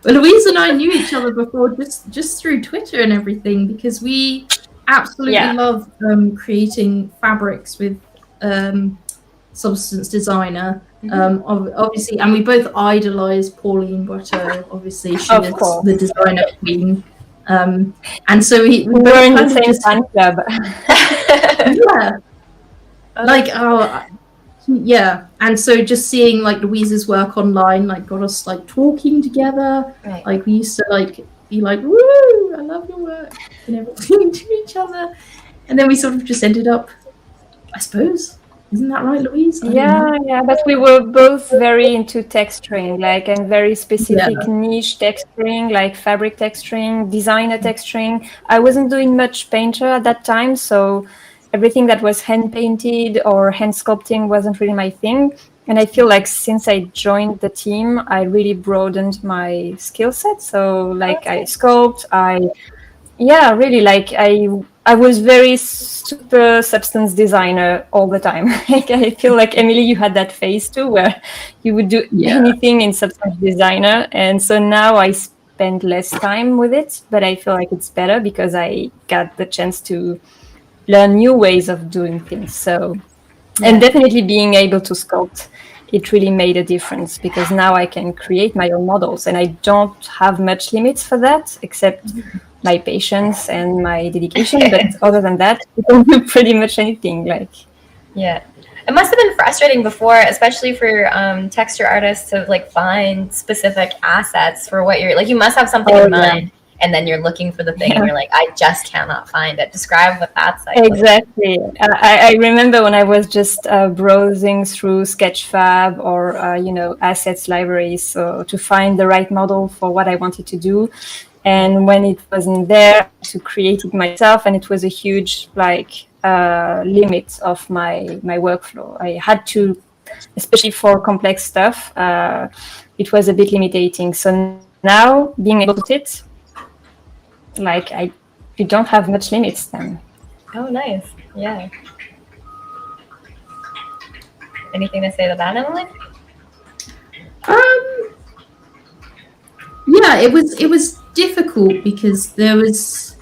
Well, Louise and I knew each other before just through Twitter and everything, because we absolutely love creating fabrics with Substance Designer. Obviously, and we both idolize Pauline Guatteau. Obviously, she is the designer queen. And so we were in the same fan club. And so just seeing like Louise's work online got us talking together. Right. We used to be like, woo, I love your work, and everything to each other. And then we sort of just ended up, I suppose. Isn't that right, Louise? Yeah, but we were both very into texturing, and very specific niche texturing, like fabric texturing, designer texturing. I wasn't doing much painter at that time, so everything that was hand painted or hand sculpting wasn't really my thing. And I feel like since I joined the team, I really broadened my skill set. So I sculpt, I was very super substance designer all the time. I feel like, Emily, you had that phase too, where you would do anything in substance designer. And so now I spend less time with it, but I feel like it's better because I got the chance to learn new ways of doing things. So, and definitely being able to sculpt, it really made a difference, because now I can create my own models, and I don't have much limits for that, except my patience and my dedication. But other than that, you can do pretty much anything. Yeah, it must have been frustrating before, especially for texture artists, to find specific assets for what you're you must have something in mind. And then you're looking for the thing, and you're like, I just cannot find it. Describe what that's like. Exactly. I remember when I was just browsing through Sketchfab or, assets libraries, so to find the right model for what I wanted to do. And when it wasn't there, to create it myself, and it was a huge, limit of my workflow. I had to, especially for complex stuff, it was a bit limiting. So now, being able to sit, you don't have much limits then. Oh, nice. Yeah. Anything to say to that, Emily? Yeah, it was difficult because there was,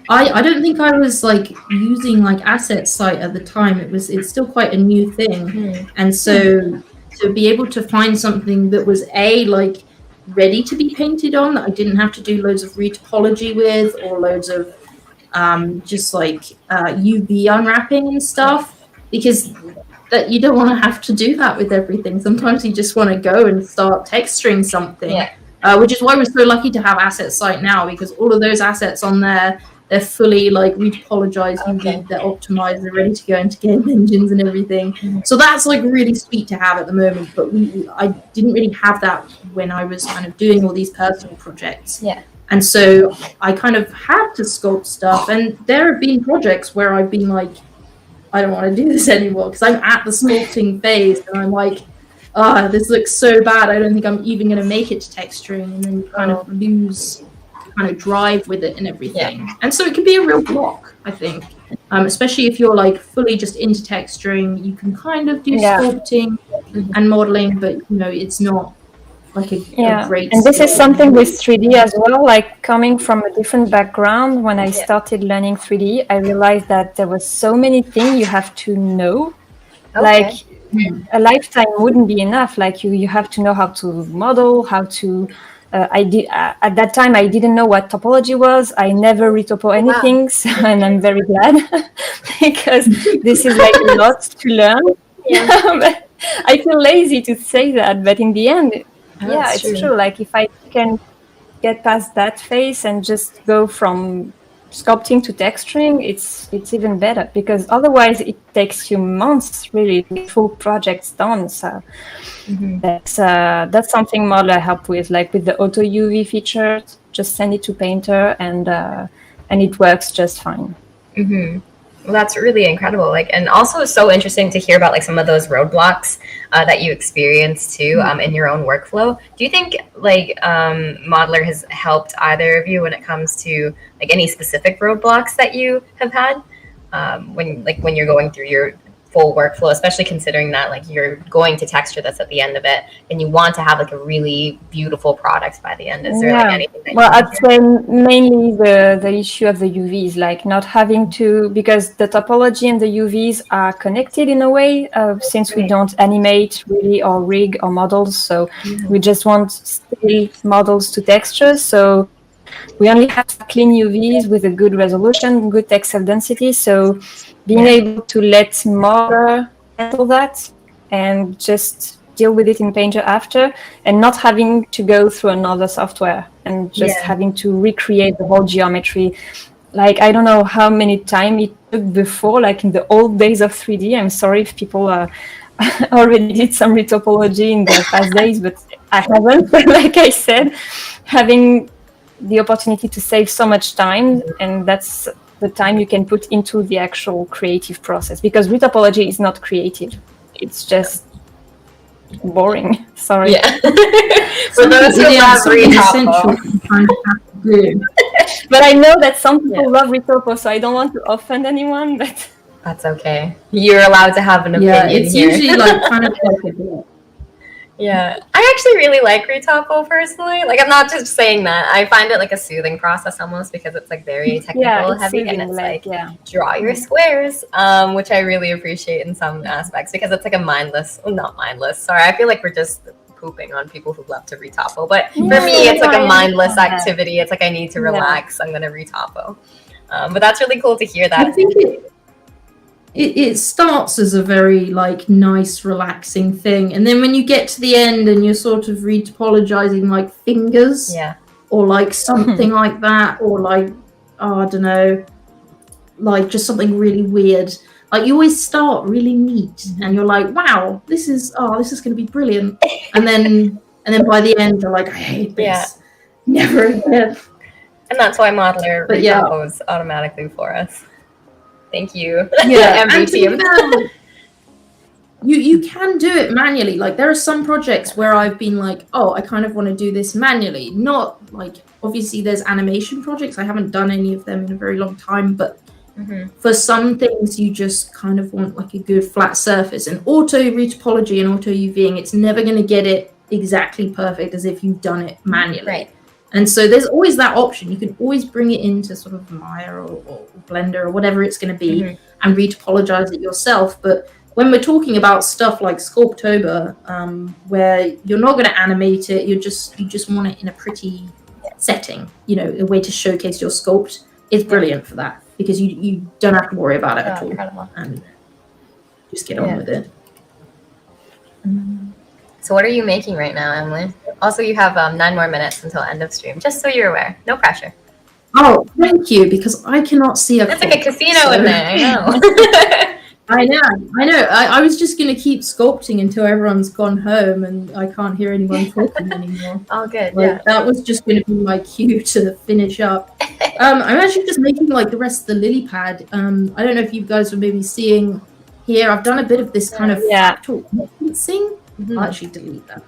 I don't think I was using asset site at the time. It's still quite a new thing. And so to be able to find something that was ready to be painted on, that I didn't have to do loads of retopology with, or loads of UV unwrapping and stuff. because that you don't want to have to do that with everything. Sometimes you just want to go and start texturing something, which is why we're so lucky to have Asset Site now, because all of those assets on there, they're fully like retopologized, they're optimized, they're ready to go into game engines and everything. So that's like really sweet to have at the moment, but I didn't really have that when I was kind of doing all these personal projects. And so I kind of had to sculpt stuff, and there have been projects where I've been like, I don't want to do this anymore, because I'm at the sculpting phase and I'm like, this looks so bad, I don't think I'm even going to make it to texturing, and then you kind of lose kind of drive with it and everything. And so it can be a real block, I think, especially if you're like fully just into texturing. You can kind of do sculpting and modeling, but you know, it's not like a great and this is something with 3D as well. Like, coming from a different background, when I started learning 3D, I realized that there was so many things you have to know. Like, a lifetime wouldn't be enough. Like, you have to know how to model, how to at that time I didn't know what topology was. I never retopo anything, so, and I'm very glad because this is like a lot to learn. But I feel lazy to say that, but in the end, it's true. Like, if I can get past that phase and just go from sculpting to texturing, it's even better, because otherwise it takes you months really to get full projects done. So that's something Modeler help with, like with the auto UV feature. Just send it to Painter and it works just fine. Well, that's really incredible. Like, and also so interesting to hear about like some of those roadblocks that you experienced too in your own workflow. Do you think like Modeler has helped either of you when it comes to like any specific roadblocks that you have had when you're going through your full workflow, especially considering that like you're going to texture this at the end of it and you want to have like a really beautiful product by the end? Is there like anything that I'd say mainly the issue of the UVs, like not having to, because the topology and the UVs are connected in a way, since we don't animate really or rig or models, so we just want still models to texture. So we only have clean UVs with a good resolution, good textile density. So being able to let Modeler handle that and just deal with it in Painter after, and not having to go through another software and just having to recreate the whole geometry. Like, I don't know how many times it took before, like in the old days of 3D. I'm sorry if people already did some retopology in the past days, but I haven't. Like I said, having the opportunity to save so much time, and that's the time you can put into the actual creative process, because retopology is not creative, it's just boring. Sorry. For those who love retopo. But I know that some people love retopo, so I don't want to offend anyone, but that's okay, you're allowed to have an opinion. It's here. usually like kind of like a I actually really like retopo personally. Like, I'm not just saying that. I find it like a soothing process almost, because it's like very technical heavy, soothing, and it's like draw your squares, which I really appreciate in some aspects, because it's like a not mindless. Sorry, I feel like we're just pooping on people who love to retopo, but for me, it's like a mindless activity. It's like I need to relax. I'm gonna retopo. But that's really cool to hear that. I think it starts as a very like nice relaxing thing, and then when you get to the end and you're sort of retopologizing like fingers or like something like that, or like I don't know, like just something really weird, like you always start really neat and you're like, wow, this is going to be brilliant, and then by the end you're like, I hate this, never again. And that's why Modeler retopos automatically for us. Thank you. And team. You can do it manually. Like, there are some projects where I've been like, I kind of want to do this manually. Not like, obviously there's animation projects. I haven't done any of them in a very long time, but for some things you just kind of want like a good flat surface. And auto retopology and auto UVing, it's never going to get it exactly perfect as if you've done it manually. Right. And so there's always that option. You can always bring it into sort of Maya or Blender or whatever it's going to be and retopologize it yourself. But when we're talking about stuff like Sculptober, where you're not going to animate it, you just want it in a pretty setting, you know, a way to showcase your sculpt, it's brilliant for that, because you don't have to worry about it at all. Incredible. just get on with it. So what are you making right now, Emily? Also, you have 9 more minutes until end of stream, just so you're aware. No pressure. Oh, thank you, because I cannot see a It's clock, like a casino in there, I know. I know. I was just going to keep sculpting until everyone's gone home and I can't hear anyone talking anymore. All good, Like, yeah. that was just going to be my cue to finish up. I'm actually just making like the rest of the lily pad. I don't know if you guys are maybe seeing here. I've done a bit of this kind of fractal instancing. I'll actually delete that.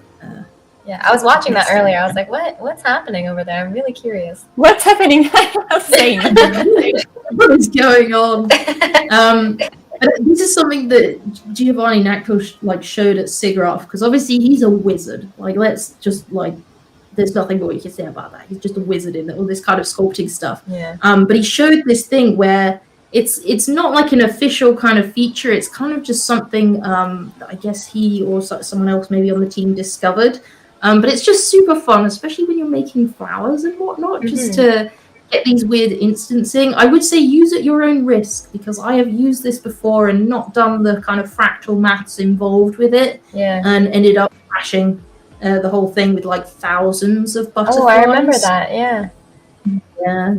Yeah, I was watching that earlier. I was like, what's happening over there? I'm really curious. What's happening? I was saying. What is going on? This is something that Giovanni Nacco showed at SIGGRAPH, because obviously he's a wizard. Like, let's just there's nothing more you can say about that. He's just a wizard in all this kind of sculpting stuff. Yeah. But he showed this thing where it's not like an official kind of feature. It's kind of just something that I guess he or someone else maybe on the team discovered. But it's just super fun, especially when you're making flowers and whatnot, just to get these weird instancing. I would say use at your own risk, because I have used this before and not done the kind of fractal maths involved with it, and ended up crashing the whole thing with like thousands of butterflies. Oh, I remember that, yeah.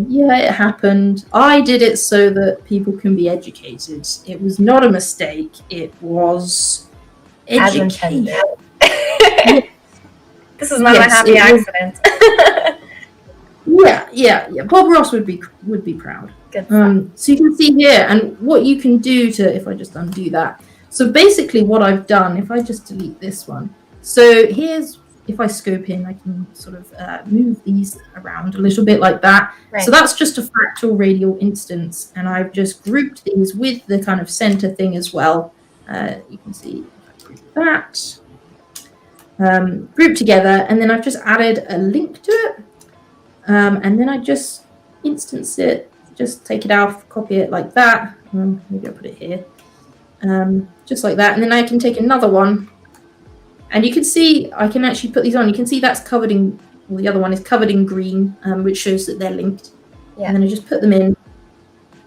Yeah, it happened. I did it so that people can be educated. It was not a mistake. It was education. This is not a happy accident. Yeah. Bob Ross would be proud. Good stuff. So you can see here, and what you can do to, if I just undo that. So basically what I've done, if I just delete this one. So here's, if I scope in, I can sort of move these around a little bit like that. Right. So that's just a fractal radial instance, and I've just grouped these with the kind of center thing as well. You can see that. Grouped together, and then I've just added a link to it. And then I just instance it, just take it out, copy it like that. Maybe I'll put it here. Just like that. And then I can take another one. And you can see, I can actually put these on. You can see that's covered in, well, the other one is covered in green, which shows that they're linked. Yeah. And then I just put them in.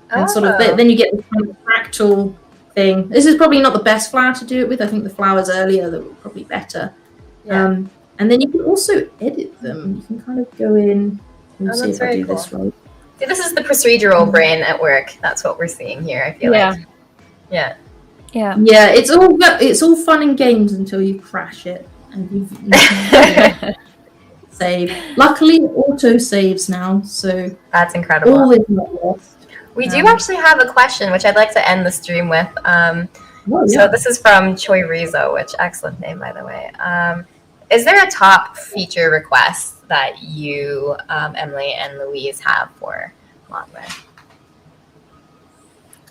And sort of, then you get this kind of fractal thing. This is probably not the best flower to do it with. I think the flowers earlier that were probably better. Yeah. And then you can also edit them. You can kind of go in and see if I do this right. See, this is the procedural brain at work. That's what we're seeing here, I feel like. Yeah. It's all fun and games until you crash it and you've save. Luckily, it auto saves now, so that's incredible. All is not lost. We do actually have a question, which I'd like to end the stream with. So this is from Choi Rizzo, which excellent name, by the way. Is there a top feature request that you, Emily and Louise, have for Modeler?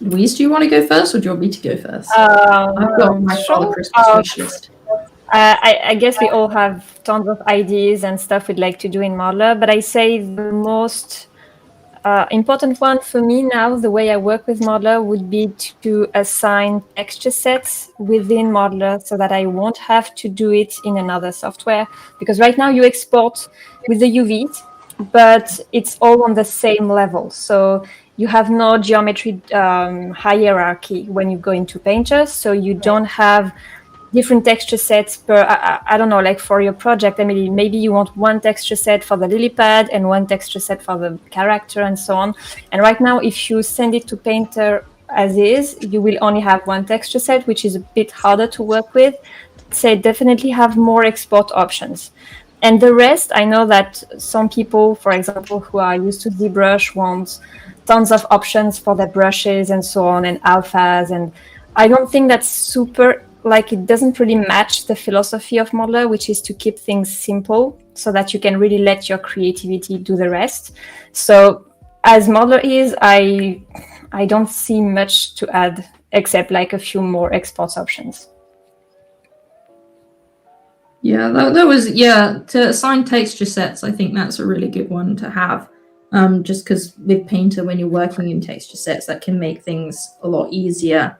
Louise, do you want to go first, or do you want me to go first? I've got my Christmas wish list. I guess we all have tons of ideas and stuff we'd like to do in Modeler, but I say the most important one for me now, the way I work with Modeler, would be to assign texture sets within Modeler so that I won't have to do it in another software. Because right now you export with the UVs, but it's all on the same level. So you have no geometry hierarchy when you go into Painter. So you don't have different texture sets per, I don't know, like for your project, Emily, maybe you want one texture set for the lily pad and one texture set for the character and so on. And right now, if you send it to Painter as is, you will only have one texture set, which is a bit harder to work with. So definitely have more export options. And the rest, I know that some people, for example, who are used to ZBrush want tons of options for their brushes and so on, and alphas. And I don't think that's super, like, it doesn't really match the philosophy of Modeler, which is to keep things simple so that you can really let your creativity do the rest. So as Modeler is, I don't see much to add except like a few more export options. Yeah, that was, to assign texture sets, I think that's a really good one to have. Just because with Painter, when you're working in texture sets, that can make things a lot easier.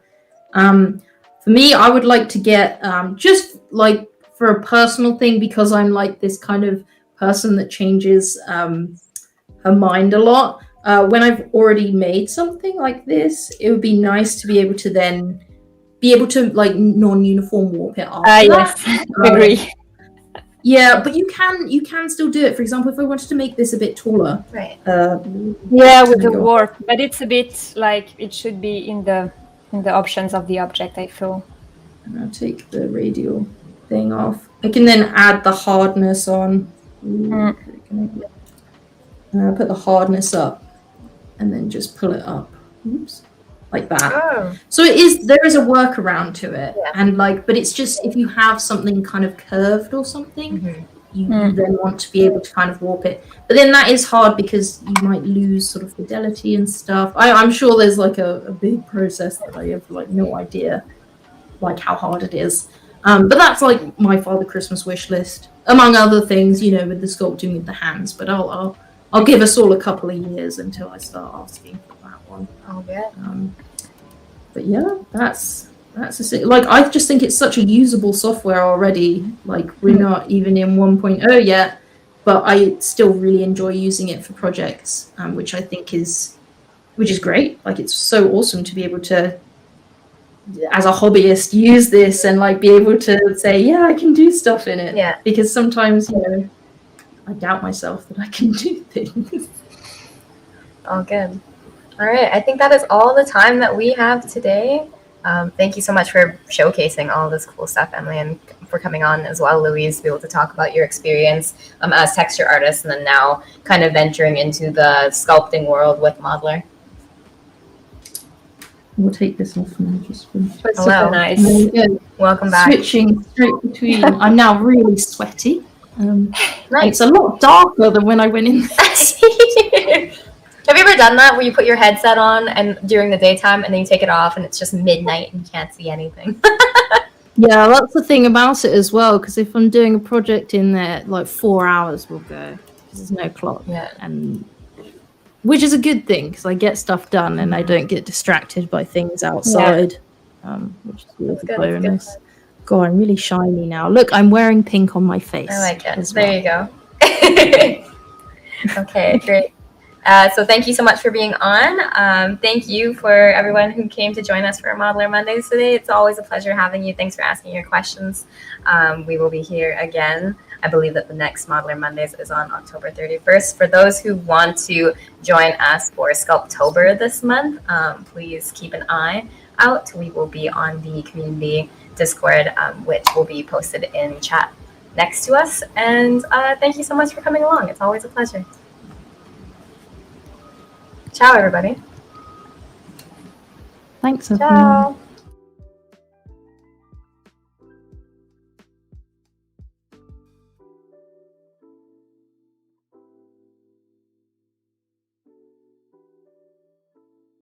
For me, I would like to get, just like for a personal thing, because I'm like this kind of person that changes her mind a lot. When I've already made something like this, it would be nice to be able to then be able to like non-uniform warp it after Yes, agree. Yeah, but you can still do it. For example, if I wanted to make this a bit taller, Right. Yeah, with the warp, but it's a bit like it should be in the options of the object, I feel. And I'll take the radial thing off. I can then add the hardness on. Put the hardness up, and then just pull it up. Oops. Like that. Oh. So there is a workaround to it, and like, but it's just if you have something kind of curved or something, you then want to be able to kind of warp it. But then that is hard because you might lose sort of fidelity and stuff. I'm sure there's like a big process that I have like no idea, like how hard it is. But that's like my Father Christmas wish list, among other things, you know, with the sculpting with the hands. But I'll give us all a couple of years until I start asking for that one. Oh, yeah. But yeah, that's like, I just think it's such a usable software already. Like, we're not even in 1.0 yet, but I still really enjoy using it for projects, which I think is great. Like, it's so awesome to be able to, as a hobbyist, use this and like be able to say, yeah, I can do stuff in it. Yeah. Because sometimes, you know, I doubt myself that I can do things. All good. All right. I think that is all the time that we have today. Thank you so much for showcasing all this cool stuff, Emily, and for coming on as well, Louise, to be able to talk about your experience as texture artists, and then now kind of venturing into the sculpting world with Modeler. We'll take this off now. That's super nice. Welcome back. Switching straight between. I'm now really sweaty. Nice. It's a lot darker than when I went in there. Have you ever done that where you put your headset on and during the daytime and then you take it off and it's just midnight and you can't see anything? Yeah, that's the thing about it as well, because if I'm doing a project in there, like 4 hours will go. There's no clock. Yeah. And which is a good thing, because I get stuff done and I don't get distracted by things outside, which is really a bonus. God, I'm really shiny now. Look, I'm wearing pink on my face. I like it. Well. There you go. Okay, great. So thank you so much for being on. Thank you for everyone who came to join us for Modeler Mondays today. It's always a pleasure having you. Thanks for asking your questions. We will be here again. I believe that the next Modeler Mondays is on October 31st. For those who want to join us for Sculptober this month, please keep an eye out. We will be on the community Discord, which will be posted in chat next to us. And thank you so much for coming along. It's always a pleasure. Ciao, everybody. Thanks, everyone. Ciao.